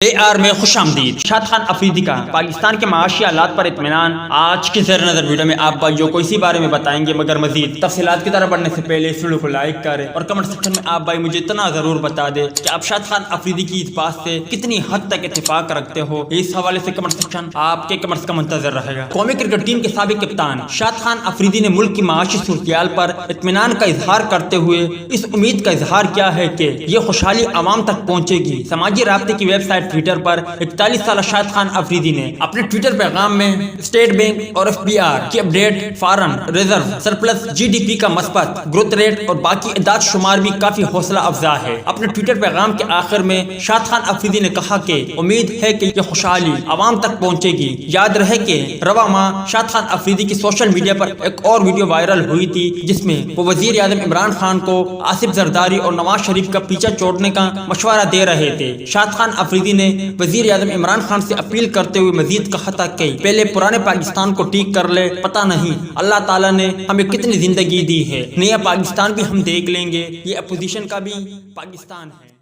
AR میں خوش آمدید۔ شاد خان افریدی کا پاکستان کے معاشی حالات پر اطمینان۔ آج کی زیر نظر ویڈیو میں آپ بھائیوں کو اسی بارے میں بتائیں گے، مگر مزید تفصیلات کی طرف بڑھنے سے پہلے اس ویڈیو کو لائک کریں اور کمنٹ سیکشن میں آپ بھائی مجھے اتنا ضرور بتا دیں کہ آپ شاد خان افریدی کی اس بات سے کتنی حد تک اتفاق رکھتے ہو۔ اس حوالے سے کمنٹ سیکشن آپ کے کمنٹس کا منتظر رہے گا۔ قومی کرکٹ ٹیم کے سابق کپتان شاد خان افریدی نے ملک کی معاشی صورتحال پر اطمینان کا اظہار کرتے ہوئے اس امید کا اظہار کیا ہے کہ یہ خوشحالی عوام تک پہنچے گی۔ سماجی رابطے کی ویب سائٹ ٹویٹر پر 41 سالہ شاد خان افریدی نے اپنے ٹویٹر پیغام میں اسٹیٹ بینک اور FBR کی update, foreign reserve surplus, GDP کا مثبت گروتھ ریٹ اور باقی اعداد شمار بھی کافی حوصلہ افزا ہے۔ اپنے ٹویٹر پیغام کے آخر میں شاد خان افریدی نے کہا کہ امید ہے کہ یہ خوشحالی عوام تک پہنچے گی۔ یاد رہے کہ رواں ماہ شاد خان افریدی کی سوشل میڈیا پر ایک اور ویڈیو وائرل ہوئی تھی جس میں وہ وزیر اعظم عمران خان کو آصف زرداری اور نواز شریف کا پیچھا چھوڑنے کا مشورہ دے رہے تھے۔ شاد خان افریدی نے وزیر اعظم عمران خان سے اپیل کرتے ہوئے مزید کہا تھا کہ پہلے پرانے پاکستان کو ٹھیک کر لے، پتہ نہیں اللہ تعالیٰ نے ہمیں کتنی زندگی دی ہے، نیا پاکستان بھی ہم دیکھ لیں گے، یہ اپوزیشن کا بھی پاکستان ہے۔